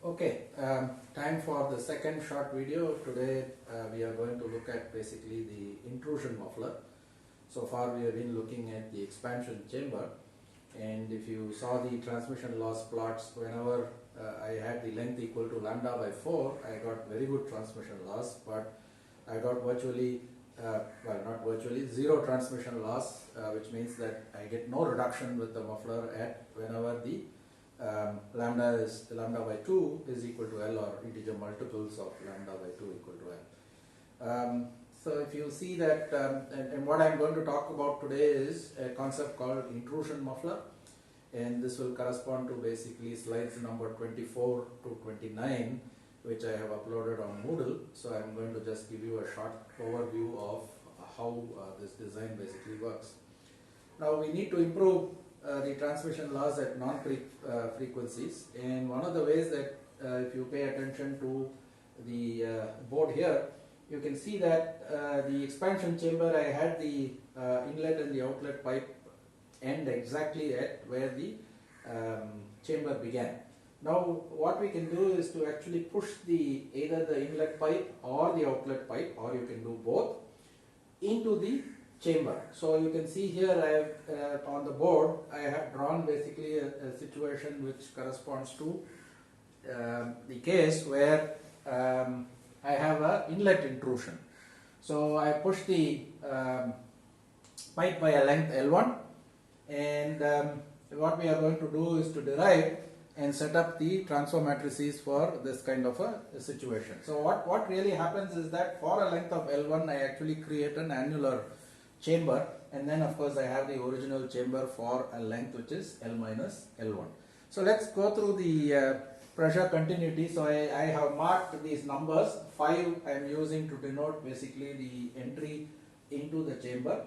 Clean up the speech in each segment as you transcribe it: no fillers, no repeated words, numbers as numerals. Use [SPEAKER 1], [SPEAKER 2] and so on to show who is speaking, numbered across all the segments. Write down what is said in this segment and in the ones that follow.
[SPEAKER 1] Okay, time for the second short video. Today we are going to look at basically the intrusion muffler. So far we have been looking at the expansion chamber, and if you saw the transmission loss plots, whenever I had the length equal to lambda by 4, I got very good transmission loss, but I got virtually, well not virtually, zero transmission loss, which means that I get no reduction with the muffler at whenever the lambda by 2 is equal to L, or integer multiples of lambda by 2 equal to L. So if you see that, and what I'm going to talk about today is a concept called intrusion muffler, and this will correspond to basically slides number 24 to 29, which I have uploaded on Moodle. So I'm going to just give you a short overview of how this design basically works. Now we need to improve the transmission loss at non-frequencies, and one of the ways that if you pay attention to the board here, you can see that the expansion chamber, I had the inlet and the outlet pipe end exactly at where the chamber began. Now what we can do is to actually push either the inlet pipe or the outlet pipe, or you can do both, into the chamber. So you can see here I have on the board I have drawn basically a situation which corresponds to the case where I have a inlet intrusion. So I push the pipe by a length L1, and what we are going to do is to derive and set up the transfer matrices for this kind of a situation. So what really happens is that for a length of L1 I actually create an annular chamber, and then of course I have the original chamber for a length which is L minus L1. So let's go through the pressure continuity. So I have marked these numbers. 5 I am using to denote basically the entry into the chamber.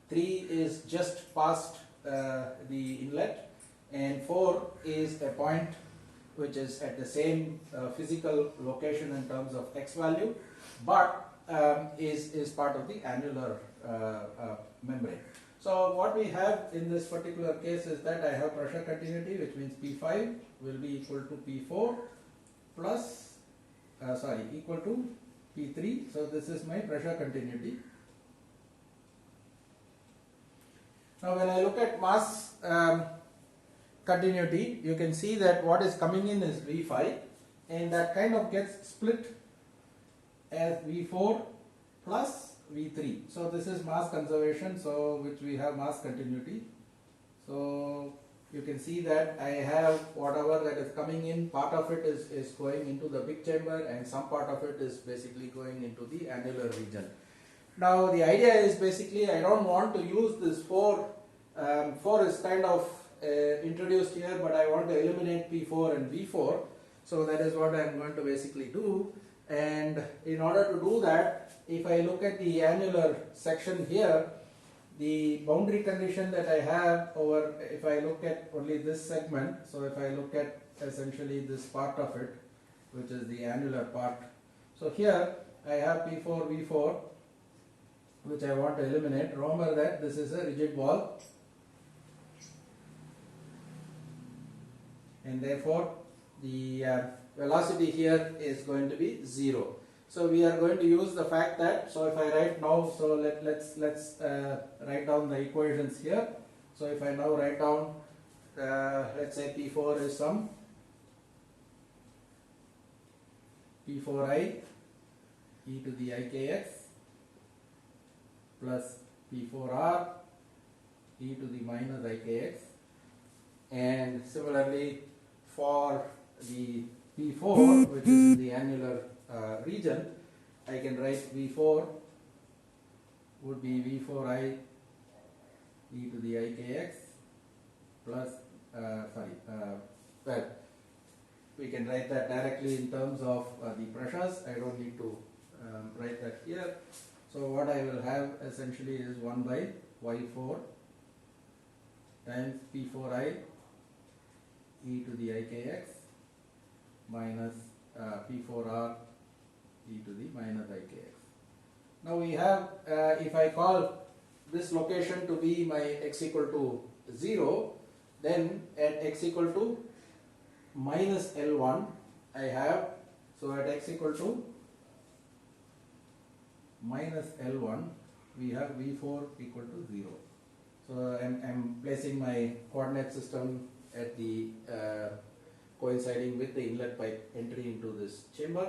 [SPEAKER 1] 3 is just past the inlet, and 4 is a point which is at the same physical location in terms of x value, but is part of the annular membrane. So what we have in this particular case is that I have pressure continuity, which means P5 will be equal to P4 plus, equal to P3. So this is my pressure continuity. Now when I look at mass continuity, you can see that what is coming in is V5, and that kind of gets split as V4 plus V3. So this is mass conservation, so which we have mass continuity. So you can see that I have whatever that is coming in, part of it is going into the big chamber, and some part of it is basically going into the annular region. Now the idea is basically I don't want to use this 4. 4 is kind of introduced here, but I want to eliminate P4 and V4. So that is what I am going to basically do. And in order to do that, if I look at the annular section here, the boundary condition that I have over, if I look at only this segment, so if I look at essentially this part of it, which is the annular part. So here I have P4, V4, which I want to eliminate. Remember that this is a rigid ball, and therefore the velocity here is going to be 0. So we are going to use the fact that, so if I write now, so let's write down the equations here. So if I now write down, let's say P4 is some P4i e to the ikx plus P4r e to the minus ikx, and similarly for the P4, which is in the annular region, I can write V4 would be V4i e to the ikx plus, well, we can write that directly in terms of the pressures. I don't need to write that here. So what I will have essentially is 1 by y4 times P4i e to the ikx minus P4r e to the minus ikx. Now we have, if I call this location to be my x equal to 0, then at x equal to minus L1, I have, so at x equal to minus L1, we have V4 equal to 0. So I'm placing my coordinate system at the coinciding with the inlet pipe entry into this chamber.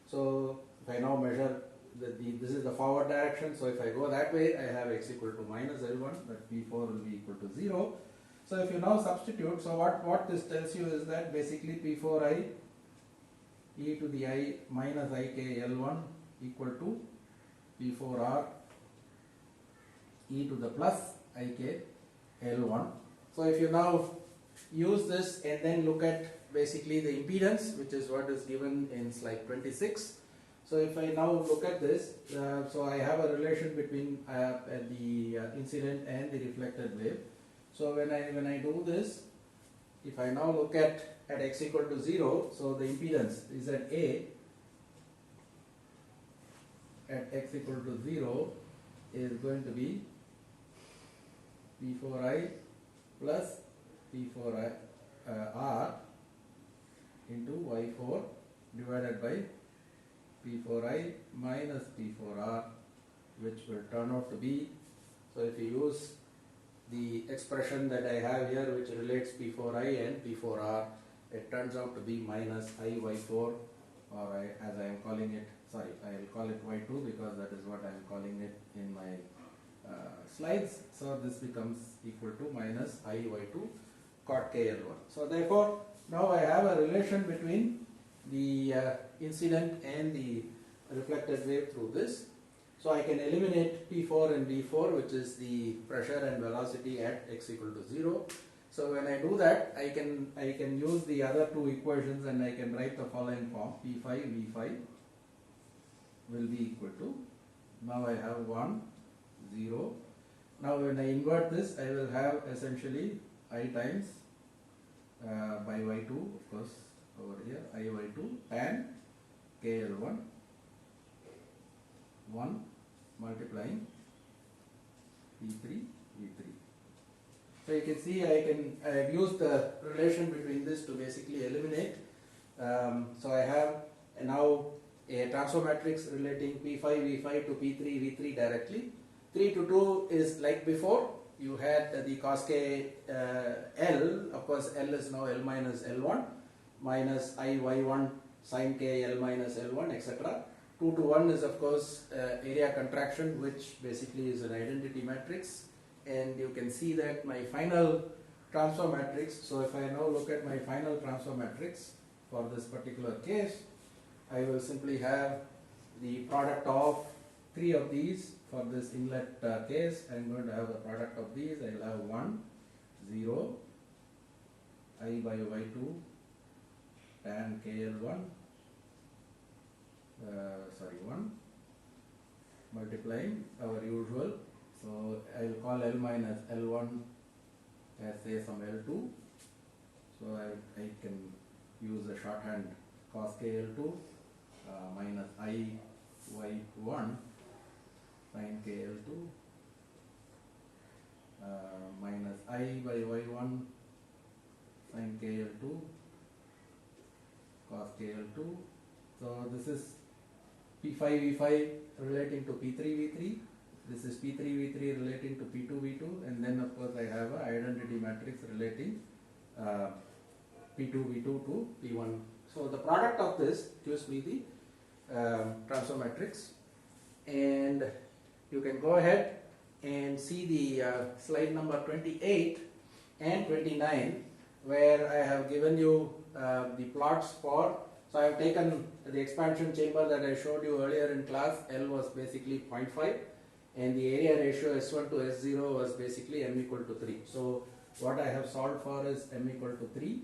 [SPEAKER 1] So if I now measure this is the forward direction, so if I go that way, I have x equal to minus L1, that P4 will be equal to 0. So if you now substitute, so what this tells you is that basically P4i e to the I minus ik L1 equal to P4r e to the plus ik L1. So if you now use this and then look at basically the impedance, which is what is given in slide 26. So if I now look at this, so I have a relation between the incident and the reflected wave. So when I do this, if I now look at x equal to 0, so the impedance is at A at x equal to 0 is going to be P4i plus P4i R into Y4 divided by P4i minus P4R, which will turn out to be, so if you use the expression that I have here, which relates P4i and P4R, it turns out to be minus IY4, or as I am calling it, sorry, I will call it Y2 because that is what I am calling it in my slides. So this becomes equal to minus IY2 cot KL1. So therefore, now I have a relation between the incident and the reflected wave through this. So I can eliminate P4 and V4, which is the pressure and velocity at x equal to 0. So when I do that, I can use the other two equations and I can write the following form: P5 V5 will be equal to, now I have 1 0. Now when I invert this, I will have essentially I times by Y2, of course over here, IY2 tan KL1 1 multiplying P3 V3. So you can see I have used the relation between this to basically eliminate. So I have now a transfer matrix relating P5 V5 to P3 V3 directly. 3 to 2 is like before. You had the cos k L, of course L is now L minus L1 minus IY1 sin k L minus L1, etc. 2 to 1 is of course area contraction, which basically is an identity matrix, and you can see that my final transfer matrix, so if I now look at my final transfer matrix for this particular case, I will simply have the product of 3 of these. For this inlet case, I am going to have the product of these. I will have 1 0 I by Y2 tan KL1 1 multiplying our usual, so I will call L minus L1 as say some L2, so I can use the shorthand cos KL2 minus IY1 sin KL2 minus I by Y1 sin KL2 cos KL2. So this is P5 V5 relating to P3 V3, this is P3 V3 relating to P2 V2, and then of course I have an identity matrix relating P2 V2 to P1. So the product of this gives me the transfer matrix, and you can go ahead and see the slide number 28 and 29, where I have given you the plots for, so I have taken the expansion chamber that I showed you earlier in class. L was basically 0.5 and the area ratio S1 to S0 was basically m equal to 3. So what I have solved for is m equal to 3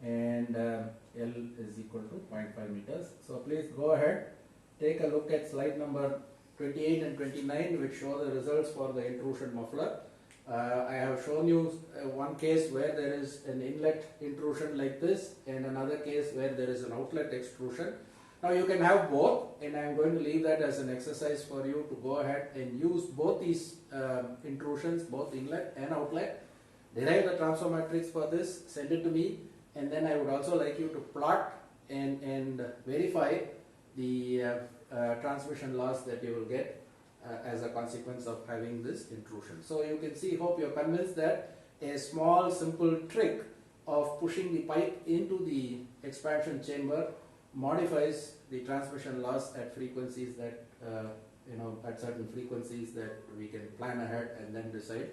[SPEAKER 1] and L is equal to 0.5 meters. So please go ahead, take a look at slide number 28 and 29, which show the results for the intrusion muffler. I have shown you one case where there is an inlet intrusion like this and another case where there is an outlet extrusion. Now you can have both, and I am going to leave that as an exercise for you to go ahead and use both these intrusions, both inlet and outlet. Derive the transfer matrix for this, send it to me, and then I would also like you to plot and verify the transmission loss that you will get as a consequence of having this intrusion. So you can see, hope you're convinced that a small simple trick of pushing the pipe into the expansion chamber modifies the transmission loss at frequencies that at certain frequencies that we can plan ahead and then decide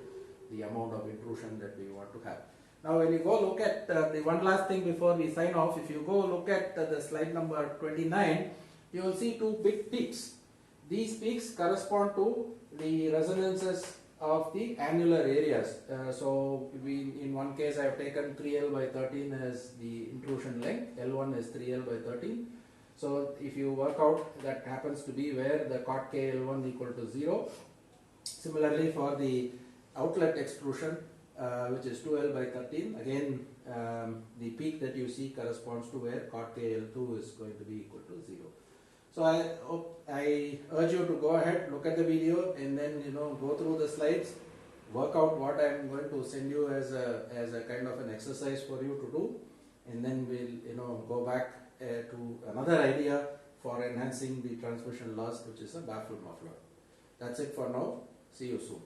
[SPEAKER 1] the amount of intrusion that we want to have. Now when you go look at the one last thing before we sign off, if you go look at the slide number 29, you will see two big peaks. These peaks correspond to the resonances of the annular areas. So in one case I have taken 3L by 13 as the intrusion length, L1 is 3L by 13. So if you work out, that happens to be where the cot K L1 equal to 0. Similarly for the outlet extrusion, which is 2L by 13, again the peak that you see corresponds to where cot K L2 is going to be equal to 0. So I urge you to go ahead, look at the video, and then go through the slides, work out what I am going to send you as a kind of an exercise for you to do, and then we'll go back to another idea for enhancing the transmission loss, which is a baffle muffler. That's it for now. See you soon.